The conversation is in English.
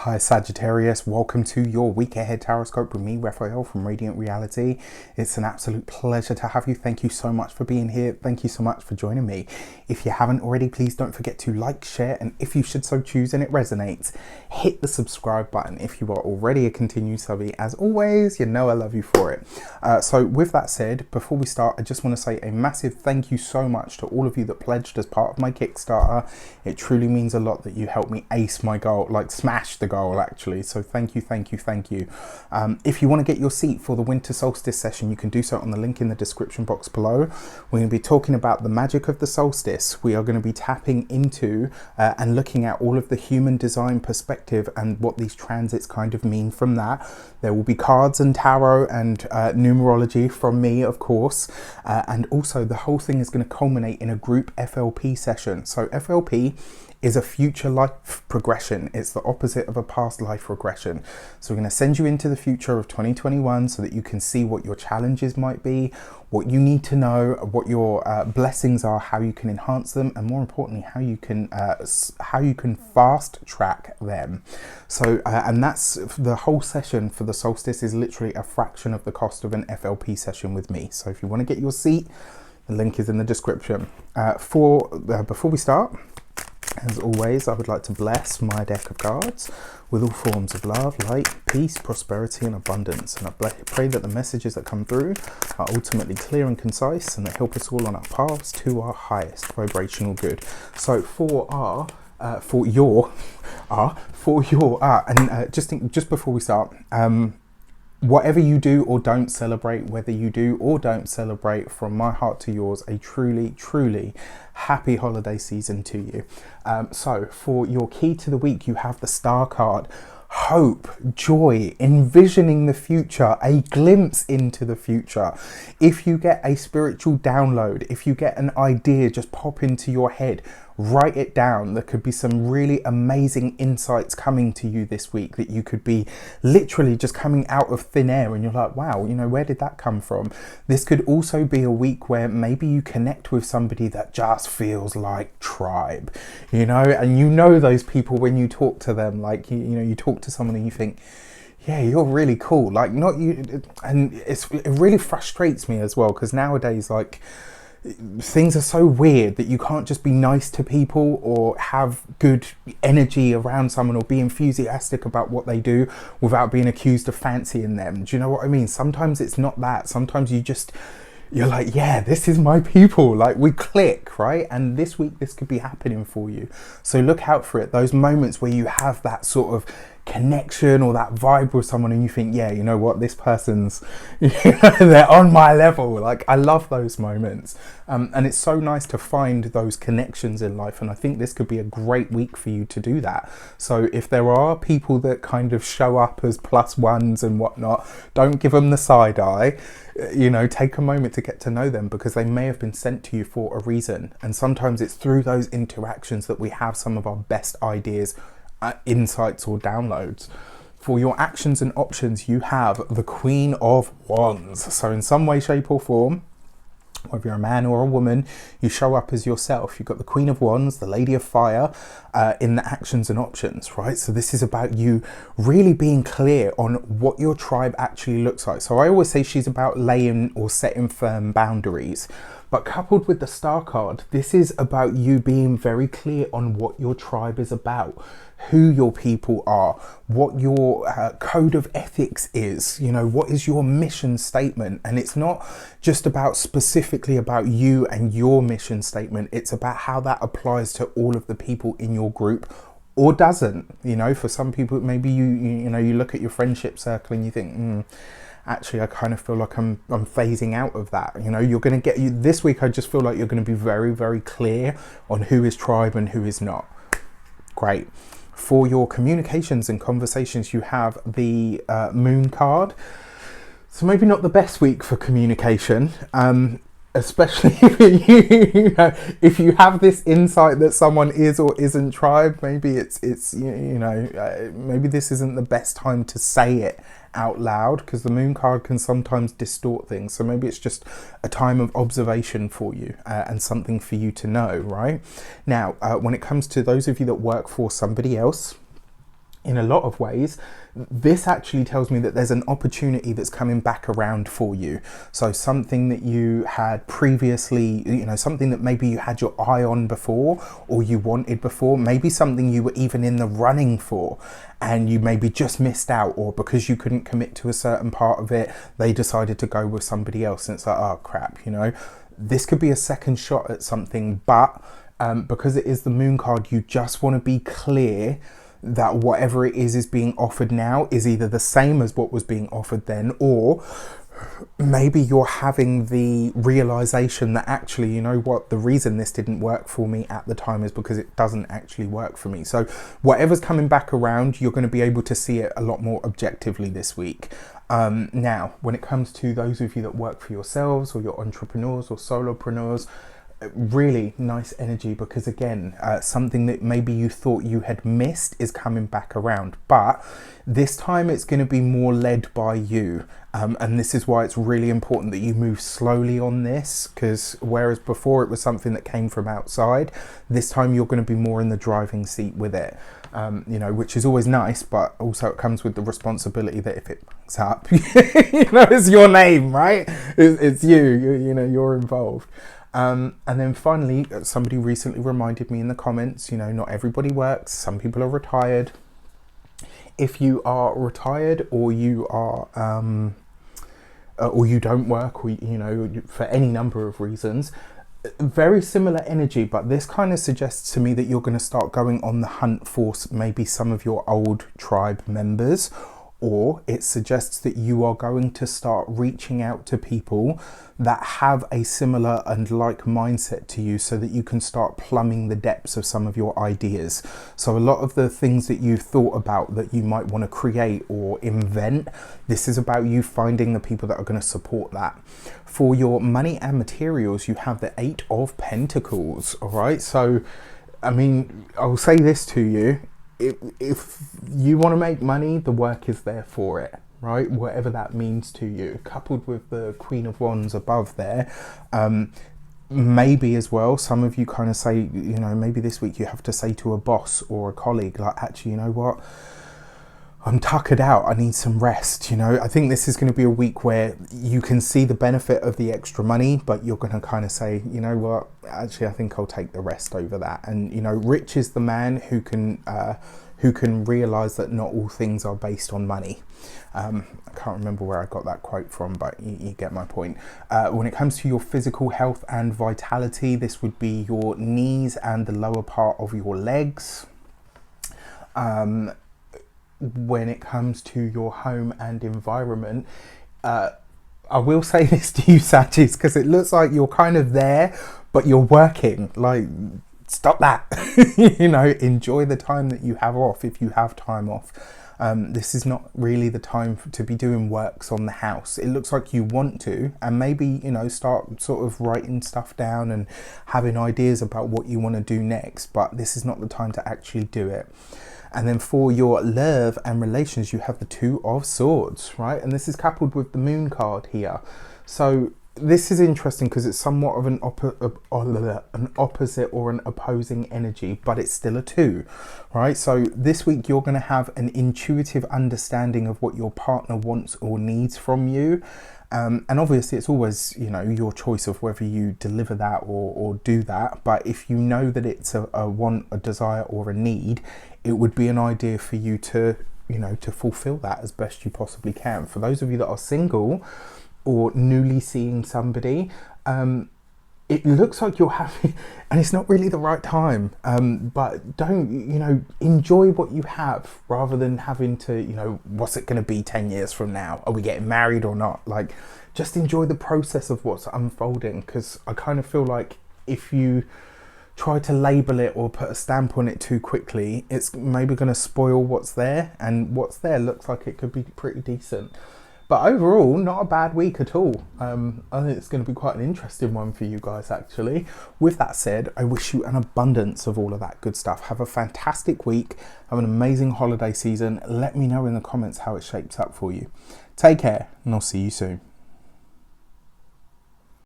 Hi Sagittarius, welcome to your week ahead Taroscope with me, Raphael from Reydiant Reality. It's an absolute pleasure to have you. Thank you so much for being here. Thank you so much for joining me. If you haven't already, please don't forget to like, share, and if you should so choose and it resonates, hit the subscribe button. If you are already a continued subby, as always, you know I love you for it. So with that said, before we start, I just want to say a massive thank you so much to all of you that pledged as part of my Kickstarter. It truly means a lot that you helped me ace my goal, like smash the goal actually. So thank you. If you want to get your seat for the winter solstice session, you can do so on the link in the description box below. We're going to be talking about the magic of the solstice. We are going to be tapping into and looking at all of the human design perspective and what these transits kind of mean from that. There will be cards and tarot and numerology from me, of course, and also the whole thing is going to culminate in a group FLP session. So FLP is a future life progression. It's the opposite of a past life regression. So we're going to send you into the future of 2021 so that you can see what your challenges might be, what you need to know, what your blessings are, how you can enhance them, and more importantly, how you can fast track them. So and that's the whole session for the solstice is literally a fraction of the cost of an FLP session with me. So if you want to get your seat, the link is in the description. Before we start, as always, I would like to bless my deck of cards with all forms of love, light, peace, prosperity, and abundance. And I pray that the messages that come through are ultimately clear and concise and that help us all on our paths to our highest vibrational good. So just before we start, whatever you do or don't celebrate, whether you do or don't celebrate, from my heart to yours, a truly happy holiday season to you. So for your key to the week, you have the Star card. Hope, joy, envisioning the future, a glimpse into the future. If you get a spiritual download, if you get an idea just pop into your head, write it down. There could be some really amazing insights coming to you this week that you could be literally just coming out of thin air and you're like, wow, you know, where did that come from? This could also be a week where maybe you connect with somebody that just feels like tribe, you know, and you know those people when you talk to them, like, you know, you talk to someone and you think, yeah, you're really cool, like not you. And it really frustrates me as well, because nowadays, like, things are so weird that you can't just be nice to people or have good energy around someone or be enthusiastic about what they do without being accused of fancying them. Do you know what I mean? Sometimes it's not that. Sometimes you're like, yeah, this is my people, like we click, right? And this week this could be happening for you, so look out for it. Those moments where you have that sort of connection or that vibe with someone and you think, yeah, you know what, this person's, you know, they're on my level. Like, I love those moments, and it's so nice to find those connections in life, and I think this could be a great week for you to do that. So if there are people that kind of show up as plus ones and whatnot, don't give them the side eye. You know, take a moment to get to know them, because they may have been sent to you for a reason, and sometimes it's through those interactions that we have some of our best ideas, insights or downloads. For your actions and options, you have the Queen of Wands. So in some way, shape or form, whether you're a man or a woman, you show up as yourself. You've got the Queen of Wands, the Lady of Fire, in the actions and options, right? So this is about you really being clear on what your tribe actually looks like. So I always say she's about laying or setting firm boundaries. But coupled with the Star card, this is about you being very clear on what your tribe is about, who your people are, what your code of ethics is, you know, what is your mission statement. And it's not just about specifically about you and your mission statement, it's about how that applies to all of the people in your group, or doesn't. You know, for some people, maybe you look at your friendship circle and you think, actually, I kind of feel like I'm phasing out of that. You know, you're going to get this week. I just feel like you're going to be very, very clear on who is tribe and who is not. Great. For your communications and conversations, you have the Moon card. So maybe not the best week for communication, especially if you have this insight that someone is or isn't tribe. Maybe it's maybe this isn't the best time to say it out loud, because the Moon card can sometimes distort things. So maybe it's just a time of observation for you and something for you to know, right? Now, when it comes to those of you that work for somebody else, in a lot of ways, this actually tells me that there's an opportunity that's coming back around for you. So something that you had previously, you know, something that maybe you had your eye on before or you wanted before, maybe something you were even in the running for and you maybe just missed out, or because you couldn't commit to a certain part of it, they decided to go with somebody else, and it's like, oh crap, you know. This could be a second shot at something, but because it is the Moon card, you just want to be clear that whatever it is being offered now is either the same as what was being offered then, or maybe you're having the realization that actually, you know what, the reason this didn't work for me at the time is because it doesn't actually work for me. So whatever's coming back around, you're going to be able to see it a lot more objectively this week. Now, when it comes to those of you that work for yourselves, or you're entrepreneurs or solopreneurs, really nice energy, because again, something that maybe you thought you had missed is coming back around, but this time it's going to be more led by you, and this is why it's really important that you move slowly on this, because whereas before it was something that came from outside, this time you're going to be more in the driving seat with it. You know, which is always nice, but also it comes with the responsibility that if it fucks up, you know, it's your name, right? It's you know, you're involved. And then finally, somebody recently reminded me in the comments, you know, not everybody works. Some people are retired. If you are retired, or you are, or you don't work, or, you know, for any number of reasons, very similar energy, but this kind of suggests to me that you're going to start going on the hunt for maybe some of your old tribe members, or it suggests that you are going to start reaching out to people that have a similar and like mindset to you, so that you can start plumbing the depths of some of your ideas. So a lot of the things that you've thought about that you might want to create or invent, this is about you finding the people that are going to support that. For your money and materials, you have the 8 of Pentacles. All right, so I mean, I'll say this to you. If you want to make money, the work is there for it, right? Whatever that means to you, coupled with the Queen of Wands above there. Maybe as well, some of you kind of say, you know, maybe this week you have to say to a boss or a colleague, like, actually, you know what? I'm tuckered out, I need some rest, you know. I think this is going to be a week where you can see the benefit of the extra money, but you're going to kind of say, you know what, actually I think I'll take the rest over that. And, you know, rich is the man who can realize that not all things are based on money. I can't remember where I got that quote from, but you get my point. When it comes to your physical health and vitality, this would be your knees and the lower part of your legs. When it comes to your home and environment, I will say this to you, Sagittarius, because it looks like you're kind of there, but you're working. Like, stop that. You know, enjoy the time that you have off, if you have time off. This is not really the time to be doing works on the house. It looks like you want to, and maybe, you know, start sort of writing stuff down and having ideas about what you want to do next, but this is not the time to actually do it. And then for your love and relations, you have the 2 of Swords, right? And this is coupled with the Moon card here. So this is interesting because it's somewhat of an opposite or an opposing energy, but it's still a 2, right? So this week you're going to have an intuitive understanding of what your partner wants or needs from you. And obviously it's always, you know, your choice of whether you deliver that or do that. But if you know that it's a want, a desire, or a need, it would be an idea for you to, you know, to fulfill that as best you possibly can. For those of you that are single or newly seeing somebody, it looks like you're having, and it's not really the right time, but don't, you know, enjoy what you have rather than having to, you know, what's it going to be 10 years from now? Are we getting married or not? Like, just enjoy the process of what's unfolding, because I kind of feel like if you try to label it or put a stamp on it too quickly, it's maybe going to spoil what's there, and what's there looks like it could be pretty decent. But overall, not a bad week at all. I think it's going to be quite an interesting one for you guys, actually. With that said, I wish you an abundance of all of that good stuff. Have a fantastic week. Have an amazing holiday season. Let me know in the comments how it shapes up for you. Take care, and I'll see you soon.